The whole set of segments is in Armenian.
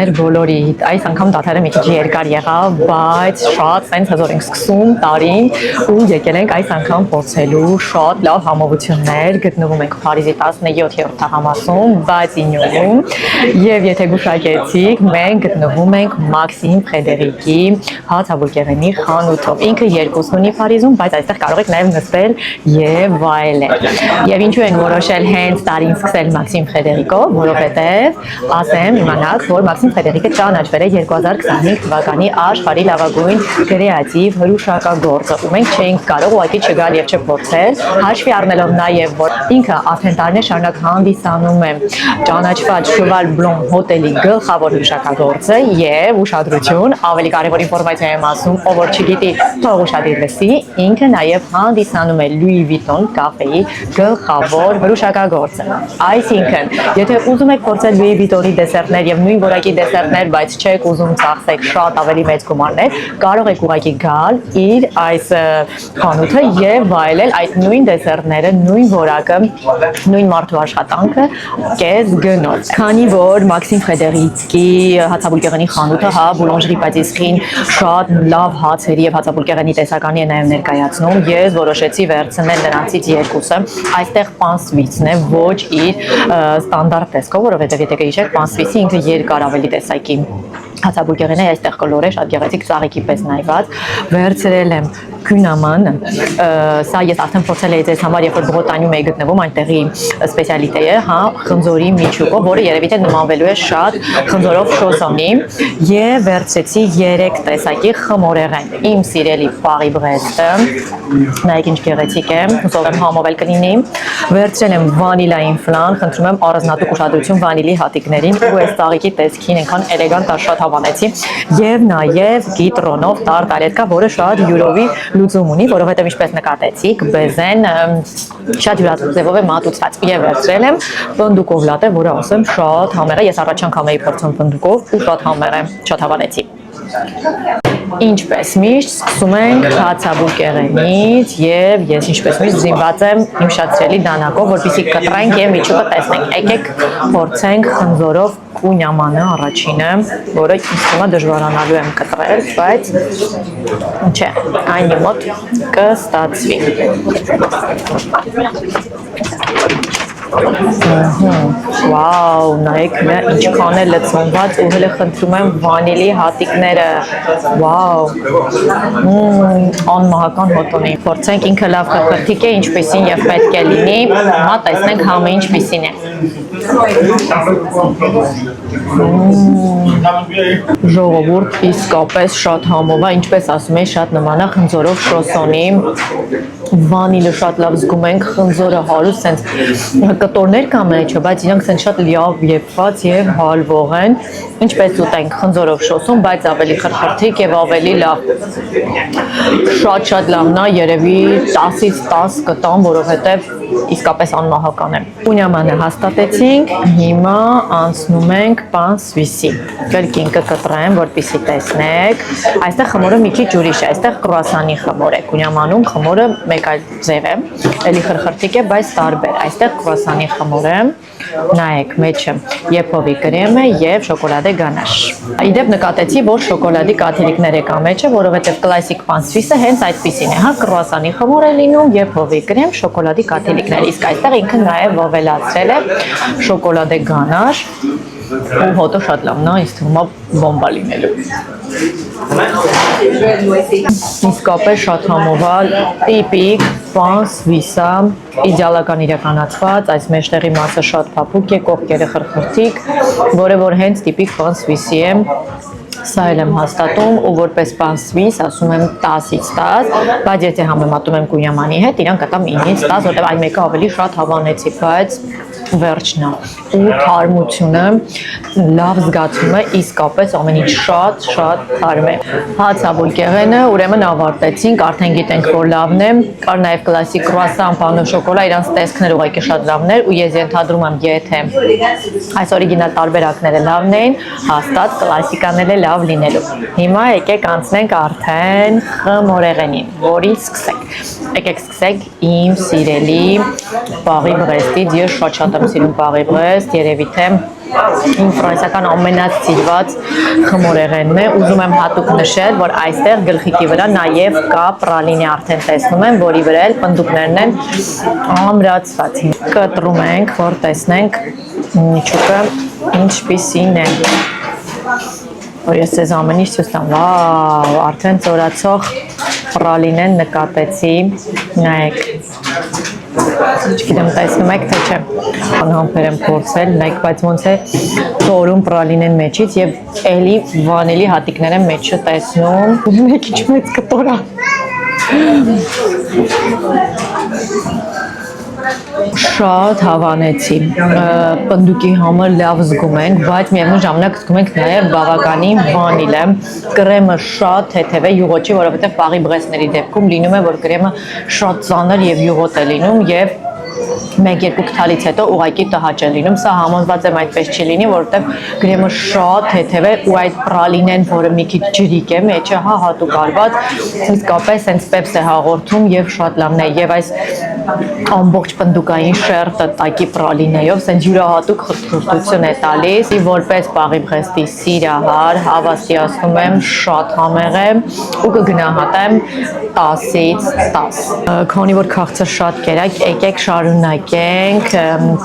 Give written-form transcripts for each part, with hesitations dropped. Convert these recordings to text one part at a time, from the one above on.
մեր բոլորիդ այս անգամ դաթարը մի քիչ երկար եղավ, բայց շատ sense հզոր ենք սկսում տարին ու եկել ենք այս անգամ փորձելու շատ լավ համովություններ։ Գտնվում ենք Փարիզի 17-րդ թաղամասում, բայց ինյոնում, եւ եթե գուշակեցիք, մենք գտնվում ենք Մաքսիմ Ֆրեդերիկի հացաբուլկեղենի խանութում։ Ինքը երկուսն ունի Փարիզում, բայց այստեղ կարող եք նաեւ նստել եւ վայելել։ Եվ ինչու են որոշել հենց տարին սկսել Մաքսիմ Ֆրեդերիկով, որովհետեւ ասեմ իմանաք, որ Մաքսիմ Ֆրեդերիկը ճանաչվել է 2025 թվականի աշխարհի լավագույն կրեատիվ հրուշակագործը, ու մենք չէինք կարող ուղղակի չգալ եւ չփորձել, հաշվի առնելով նաեւ, որ ինքը արդեն տարիներ շարունակ հանդիսանում է ճանաչված Cheval Blanc հոթելի գլխավոր հրուշակագործը եւ ուշադրություն, ավելի կարեւոր ինֆորմացիա եմ ասում, ով որ չգիտի, թող ուշադիր լսի, ինքը նաեւ հանդիսանում է Louis Vuitton կաֆեի գլխավոր հրուշակագործը։ Այսինքն, եթե ուզում եք փորձել Louis Vuitton-ի դեսերտներ եւ նույն որակի դեսերտներ, բայց չեք ուզում ծախսեք շատ ավելի մեծ գումարներ, կարող եք ուղղակի գալ իր այս խանութը եւ վայելել այդ նույն դեսերտները, նույն որակը, նույն մարդու աշխատանքը կես գնով։ Քանի որ Մաքսիմ Ֆրեդերիկի հացաբուլկեղենի խանութը հա բուլանժերի պատիստրին շատ լավ հացերի եւ հացաբուլկեղենի տեսականի է նաեւ ներկայացնում, ես որոշեցի վերցնել նրանցից երկուսը։ Այստեղ պանսվիցն է, ոչ իր ստանդարտ տեսքով, որովհետեւ եթե գիշեր պանսվիցի ինքը երկար ավելի տեսակի հացաբուլկեղեն է, այստեղ կլոր է, շատ գեղեցիկ ծաղիկի պես նայված, վերցրել եմ քյունաման, սա ես արդեն փորձել էի ձեզ համար, երբ որ Բրոտանյում էի գտնվում, այնտեղի սպեցիալիտե է, հա, խնձորի միջուկով, որը երևի թե նմանվելու է շատ խնձորով շոսոնի, եւ վերցրեցի 3 տեսակի խմորեղեն, իմ սիրելի Paris Brest-ը, նայեք ինչ գեղեցիկ է, հուսով եմ համովել կլինի, վերցրել եմ վանիլային ֆլան, խնդրում եմ առանձնատուկ ուշադրություն վանիլի հատիկներին, ու այս ծաղիկի տեսքին այնքան էլեգանտ շատ հավանեցի, եւ նաեւ կիտրոնով տարտալետկա, որը շատ յուրովի լուծում ունի, որովհետեւ ինչպես նկատեցիք, բեզեն շատ յուրացած ձևով է մատուցված։ Եվ վերցրել եմ ֆնդուկով լատե, որը ասեմ շատ համեղ է, ես առաջ անգամ էի փորձում ֆնդուկով ու շատ համեղ է, շատ հավանեցի։ Ինչպես միշտ սկսում ենք հացաբուլկեղենից եւ ես ինչպես միշտ զինված եմ իմ շատ սիրելի դանակով, որպեսզի կտրենք եւ միջուկը տեսնենք։ Եկեք փորձենք խնձորով կունյամանը առաջինը, որը ինձ թվում է դժվարանալու եմ կտրել, բայց չէ, այն մոտ կստացվի։ Վաու, նայեք ինչքան է լցոնված ու հələ խնդրում եմ վանիլի հատիկները, վաու, անմահական հոտոնի, փորձենք ինքը լավ խրթիկ է, ինչպեսին և պետք է լինի, հիմա տեսնենք համը ինչպեսին է։ Ժողովուրդ իսկապես շատ համով է, ինչպես ասում է, շատ նման է խնձորով շոսոնի, վանիլը շատ լավ զգում ենք, խնձորը հարուստ սենց կտորներ կա մեջը, բայց իրանք սենց շատ լավ եփված եւ հալվող են, ինչպես ուտենք խնձորով շոսում, բայց ավելի խրխրթիկ եւ ավելի լավ։ Շատ լավն է, երևի 10-ից 10 կտամ, որովհետեւ իսկապես անմահական է։ Կունյամանը հաստատեցինք, հիմա անցնում ենք պանսվիսի։ Կրկին կկտրեմ, որպեսզի տեսնեք։ Այստեղ խմորը մի քիչ ուրիշ է, այստեղ կրուասանի խմոր է։ Կունյամանում խմորը մեկ այլ ձև է, էլի խրխրթիկ է, բայց տարբեր։ Այստեղ կրուասանի խմոր է, նայեք, մեջը եփովի կրեմ է եւ շոկոլադե գանաշ։ Իդեպ նկատեցի, որ շոկոլադի կաթիլիկներ է կա մեջը, որովհետեւ կլասիկ պանսվիսը հենց այդպիսին է, հա, կրուասանի խմոր է լինում, եփովի կրեմ, շոկոլադի կաթիլիկներ, իսկ այստեղ ինքը նաեւ վավելացրել է շոկոլադե գանաշ, ու հոտը շատ լավն է, ինձ թվում է բոմբա լինելու։ Իսկապես շատ համոval, տիպիկ, պանսվիսա, իդեալական իրականացված, այս մեջտեղի մասը շատ փափուկ է, կողքերը խրխրթիկ, որը որ հենց տիպիկ պանսվիսի է, սա էլ եմ հաստատում ու որպես պանսվիս ասում եմ 10-ից 10, բայց եթե համեմատում եմ կունյամանի հետ, իրան կտամ 9-ից 10, որտեղ այն մեկը ավելի շատ հավանեցի, բայց վերջն է ու թարմությունը լավ զգացում է, իսկապես ամեն ինչ շատ թարմ է։ Հացաբուլկեղենը ուրեմն ավարտեցինք, արդեն գիտենք որ լավն է, կար նաև կլասիկ կրուասան, պանո շոկոլա, իրանց տեսքներ ուղղակի շատ լավն էր ու ես ենթադրում եմ եթե այս օրիգինալ տարբերակները լավն էին, հաստատ կլասիկան էլ է լավ լինելու։ Հիմա եկեք անցնենք արդեն խմորեղենին, որից սկսենք։ Եկեք սկսենք իմ սիրելի Paris Brest-ից, ես շատ եմ եմ սիրում պաղի բրեստ, երևի թե իմ ֆրանսիական ամենասիրված խմորեղենն է, ուզում եմ հատուկ նշել, որ այստեղ գլխիկի վրա նաև կա պրալինե արդեն տեսնում եմ, որի վրա էլ պնդուկներն են ամրացված։ Կտրում ենք, որ տեսնենք միջուկը ինչպիսին է։ Որ ես ձեզ ամեն ինչ ցույց տամ, վաու, արդեն ծորացող պրալինեն նկատեցի, նայեք, չգիտեմ տեսնում եք թե չէ, անհամբեր եմ փորձել, նայեք, բայց ոնց է ծորում պրալինեն մեջից և էլի վանիլի հատիկներ եմ մեջը տեսնում, մեկ ինչ մեծ կտոր է։ Շատ հավանեցի, պնդուկի համար լավ զգում ենք, բայց միևնույն ժամանակ զգում ենք նաև բավականին վանիլ է, կրեմը շատ թեթև է, յուղոտ չի, որովհետև պաղի բրեսների դեպքում լինում է, որ կրեմը շատ ծանր և յուղոտ է լինում և մեկ-երկու քթալից հետո ուղղակի տհաճ է լինում, սա համոզված եմ այդպես չի լինի, որովհետև գրեմը շատ թեթև է ու այդ պրալինեն, որը մի քիչ ջրիկ է, մեջը հատուկ արված, իսկապես հենց պեպս է հաղորդում և շատ լավն է և այս ամբողջ պնդուկային շերտը տակի պրալինեով սենց յուրահատուկ խրթխրթություն է տալիս, որպես պաղի բրեստի սիրահար հավաստիացնում եմ շատ համեղ է ու կգնահատեմ 10-ից 10։ Քանի որ քաղցր շատ կերակ, եկեք շարունակենք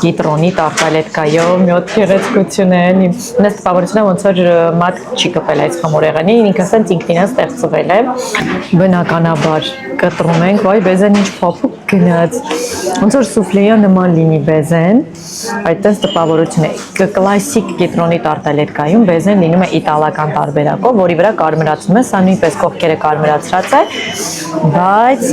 կիտրոնի տարտալետկայով, մի հոտ գեղեցկություն է, ինձ տպավորություն է ոնց որ մատ չի կպել այս խմորեղենի, ինքը սենց ինքնին ստեղծվել է, բնականաբար կտրում ենք, վայ բեզեն ինչ փափուկ գնաց, ոնց որ սուֆլեյա նման լինի բեզեն, այդտենց տպավորություն է, կլասիկ կիտրոնի տարտալետկայում բեզեն լինում է իտալական տարբերակով, որի վրա կարմրացնում է, սա նույնպես կողքերը կարմրացրած է, բայց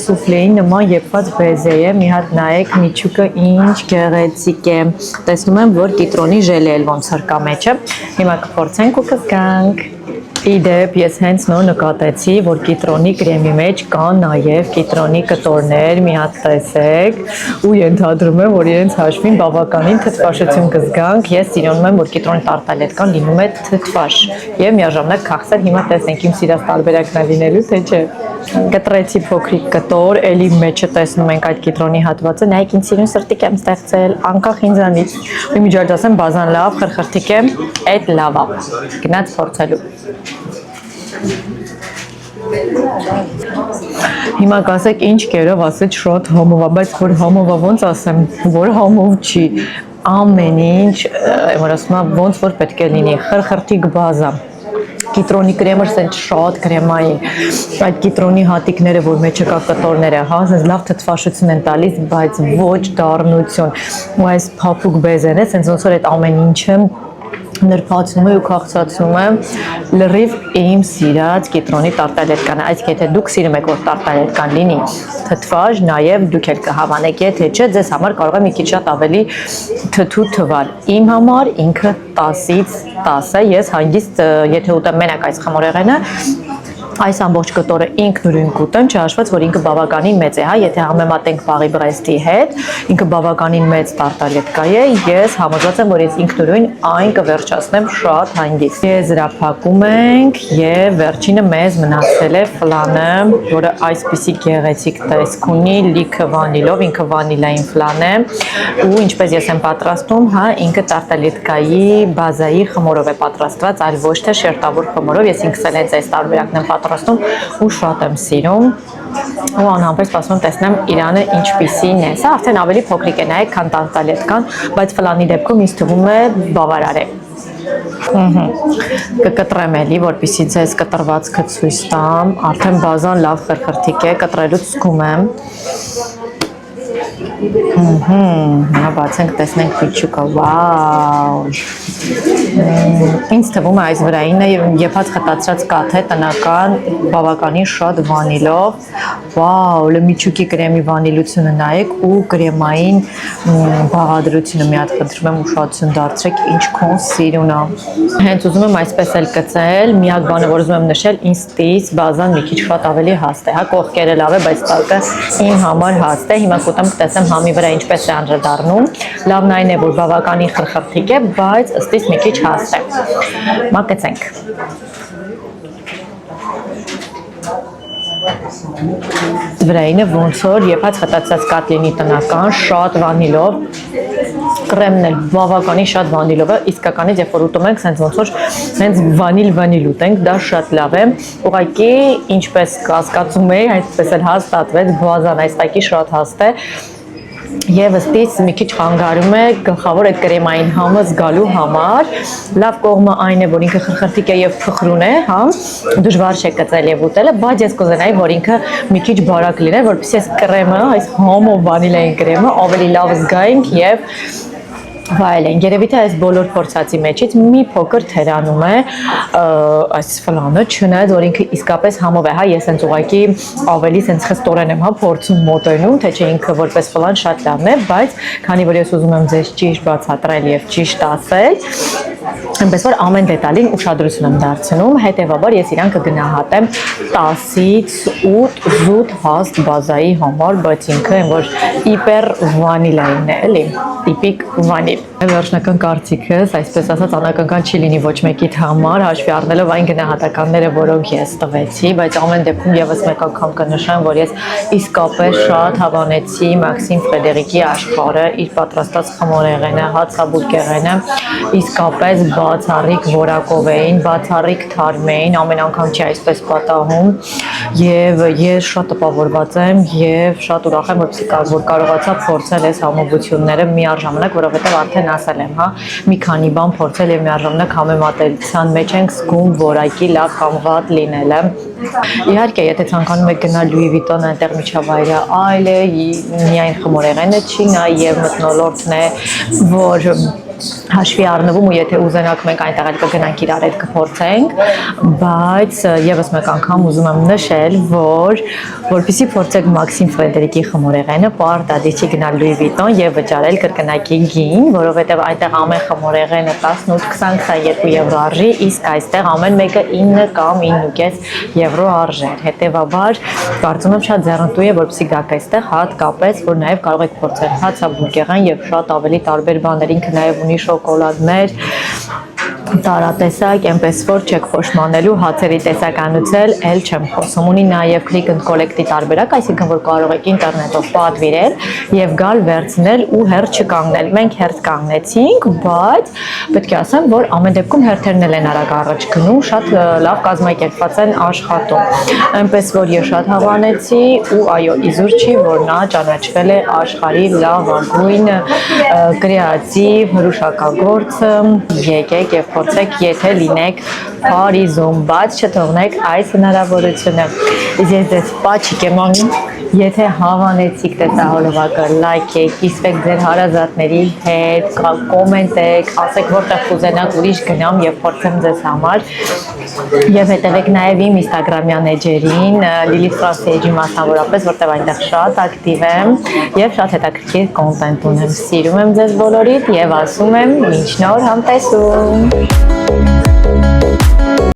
սուֆլեի նման եփված բեզե է, մի հատ նայեք միջուկը ինչ գեղեցիկ է, տեսնում եմ, որ կիտրոնի ժելե էլ ոնց որ կա մեջը, հիմա կփորձենք ու կզգանք։ Իդեպ ես հենց նոր նկատեցի, որ կիտրոնի կրեմի մեջ կան նաև կիտրոնի կտորներ, մի հատ տեսեք ու ենթադրում եմ, որ իրենց հաշվին բավականին թթվաշություն կզգանք, ես սիրում եմ, որ կիտրոնի տարտալետկան լինում է թթվաշ և միաժամանակ քաղցր, հիմա տեսնենք իմ սիրած տարբերակն է լինելու, թե չէ։ Կտրեցի փոքրիկ կտոր, էլի մեջը տեսնում ենք այդ կիտրոնի հատվածը, նայեք ինձ սիրուն սրտիկ եմ ստեղծել, անկախ ինձանից, ու միջոց ասեմ բազան լավ, խրխրթիկ եմ, էդ լավ է, գնաց փորձելու։ Հիմա կասեք ինչ կերով ասեց շատ համով է, բայց որ համով է ոնց ասեմ, որ համով չի, ամեն ինչ, որ ասում եմ, ոնց որ պետք է լինի, խրխրթիկ բազա։ Կիտրոնի կրեմը սենց շատ կրեմային, այդ կիտրոնի հատիկները, որ մեջը կա կտորները, հա, սենց լավ թթվաշություն են տալիս, բայց ոչ դառնություն, ու այս փափուկ բեզեն է, սենց ոնց որ այդ ամեն ինչը նրբացնում է ու քաղցածում է լրիվ իմ սիրած կիտրոնի տարտալետկանը, այսինքն եթե դուք սիրում եք, որ տարտալետկան լինի թթվաշ, նաև դուք էլ կհավանեք, եթե չէ, ձեզ համար կարող է մի քիչ շատ ավելի թթու թվալ։ Իմ համար ինքը 10-ից 10 է, ես հանգիստ, եթե ուտեմ մենակ այս խմորեղենը, այս ամբողջ կտորը ինքնուրույն կուտեմ, չհաշված, որ ինքը բավականին մեծ է, հա, եթե համեմատենք պաղի բրեստի հետ, ինքը բավականին մեծ տարտալետկա է, ես համոզված եմ, որ ես ինքնուրույն այն կվերջացնեմ շատ հանգիստ։ Եզրափակում ենք և վերջինը մեզ մնացել է ֆլանը, որը այսպիսի գեղեցիկ տեսք ունի, լիքը վանիլով, ինքը վանիլային ֆլան է, ու ինչպես ես եմ պատրաստում, հա, ինքը տարտալետկայի բազայի խմորով է պատրաստված, այլ ոչ թե շերտավոր խմորով, ես ինքս էլ հենց այս տարբերակն եմ պատրաստում ու շատ եմ սիրում ու անհամբեր սպասում տեսնեմ իրանը ինչպիսին է, սա արդեն ավելի փոքրիկ է նայեք, քան տարտալետկան, բայց ֆլանի դեպքում ինձ թվում է բավարար է։ Կկտրեմ էլի, որպեսզի ձեզ կտրվածքը ցույց տամ, արդեն բազան լավ խրխրթիկ է, կտրելուց զգում եմ։ Հիմա բացենք, տեսնենք միջուկը, վաու, ինձ թվում է այս վրայինը եփած խտացրած կաթ է տնական, բավականին շատ վանիլով, վաու, միջուկի կրեմի վանիլությունը նայեք ու կրեմային բաղադրությունը մի հատ խնդրում եմ ուշադրություն դարձրեք, ինչքան սիրուն է։ Հենց ուզում եմ այսպես էլ կծել, միակ բանը, որ ուզում եմ նշել, ինձ տից բազան մի քիչ շատ ավելի հաստ է, հա, կողքերը լավ է, բայց տակը իմ համար հաստ է, հիմա կուտեմ կտեսեմ համի վրա ինչպես է անդրադառնում, լավն այն է, որ բավականին խրխրթիկ է, բայց ըստիս մի քիչ հաստ է։ Մակեցենք։ Վրայինը ոնց որ եփած խտացած կաթ լինի տնական, շատ վանիլով, կրեմն էլ բավականին շատ վանիլով է, իսկականից երբ որ ուտում ենք, sense ոնց որ sense վանիլ ուտենք, դա շատ լավ է։ Ուղղակի ինչպես կասկածում էի, այդպես էլ հաստատվեց, բազան այս տակի շատ հաստ է։ Եվ ըստից մի քիչ խանգարում է գլխավոր այդ կրեմային համը զգալու համար։ Լավ կողմը այն է, որ ինքը խրխրթիկ է եւ փխրուն է, հա, դժվար չէ կծել եւ ուտելը, բայց ես կուզենայի, որ ինքը մի քիչ բարակ լիներ, որպեսզի այս կրեմը, այս համով վանիլային կրեմը ավելի լավ զգայինք եւ վայելեն։ Երևի թե այս բոլոր փորձածի մեջից մի փոքր թերանում է այս ֆլանը, չնայած որ ինքը իսկապես համով է, հա, ես հենց ուղղակի ավելի հենց խստորեն եմ, հա, փորձում մոտենում, թե չէ ինքը որպես ֆլան շատ լավն է, բայց քանի որ ես ուզում եմ ձեզ ճիշտ բացատրել եւ ճիշտ ասել, այնպես որ ամեն դետալին ուշադրություն եմ դարձնում, հետեւաբար ես իրան կգնահատեմ 10-ից 8 զուտ հաստ բազայի համար, բայց ինքը այն որ իպեր վանիլային է, էլի, տիպիկ վանիլ։ Վերջնական կարծիքս, այսպես ասած, անակնկալ չի լինի ոչ մեկիդ համար, հաշվի առնելով այն գնահատականները, որոնք ես տվեցի, բայց ամեն դեպքում եւս մեկ անգամ կնշեմ, որ ես իսկապես շատ հավանեցի Մաքսիմ Ֆրեդերիկի աշխարհը, իր պատրաստած խմորեղենը, հացաբուրգեղենը, իսկապես բացառիկ որակով էին, բացառիկ թարմ էին, ամեն անգամ չի այսպես պատահում, եւ ես շատ տպավորված եմ եւ շատ ուրախ եմ, որ կարողացա փորձել այս համոզությունները միաժամանակ, որովհետեւ արդեն ասել եմ, հա, մի քանի բան փորձել եւ միաժամանակ համեմատության մեջ ենք զգում որակի լավ կամ վատ լինելը։ Իհարկե, եթե ցանկանում եք գնալ Լուի Վիտոն այնտեղ միջավայրը այլ է, միայն խմորեղենը չի, նաեւ մթնոլորտն է, որ հաշվի առնվում ու եթե ուզենաք մենք այնտեղ էլ կգնանք իրար հետ կփորձենք, բայց եւս մեկ անգամ ուզում եմ նշել, որ որպեսզի փորձեք Մաքսիմ Ֆրեդերիկի խմորեղենը, պարտադիր չի գնալ Լուի Վիտոն եւ վճարել կրկնակի գին, որովհետեւ այնտեղ ամեն խմորեղենը 18-20-22 եվրո արժի, իսկ այստեղ ամեն մեկը 9 կամ 9.5 եվրո արժեր։ Հետեւաբար կարծում եմ շատ ձեռնտու է, որպեսզի գաք այստեղ հատկապես, որ նաեւ կարող եք փորձել հացաբուրգեղեն եւ շատ ավելի տարբեր բաներ, ինքը նաեւ ունի շոկոլադներ, տարատեսակ, այնպես որ չեք փոշմանելու, հացերի տեսականուցել, էլ չեմ խոսում, ունի նաև click and collect-ի տարբերակ, այսինքն որ կարող եք ինտերնետով պատվիրել եւ գալ վերցնել ու հերթ չկանգնել։ Մենք հերթ կանգնեցինք, բայց պետք է ասեմ, որ ամեն դեպքում հերթերն են արագ առաջ գնում, շատ լավ կազմակերպված են աշխատում։ Այնպես որ ես շատ հավանեցի ու այո, իզուր չի, որ նա ճանաչվել է աշխարհի լավագույն կրեատիվ հրուշակագործը, եկեք եւ փորձեք, եթե լինեք Փարիզում, բաց չթողնեք այս հնարավորությունը։ Ես ձեզ պաչիկ եմ անում, եթե հավանեցիք տեսահոլովակը, լայքեք, կիսվեք ձեր հարազատների հետ, կոմենտեք, ասեք որտեղ կուզենաք ուրիշ գնամ եւ փորձեմ ձեզ համար։ Եվ հետևեք նաև իմ Instagram-յան էջերին, Lilith Francis էջի մասնավորապես, որտեղ այնտեղ շատ ակտիվ եմ եւ շատ հետաքրքիր կոնտենտ ունեմ։ Սիրում եմ ձեզ բոլորիդ եւ ասում եմ մինչ նոր համտեսում։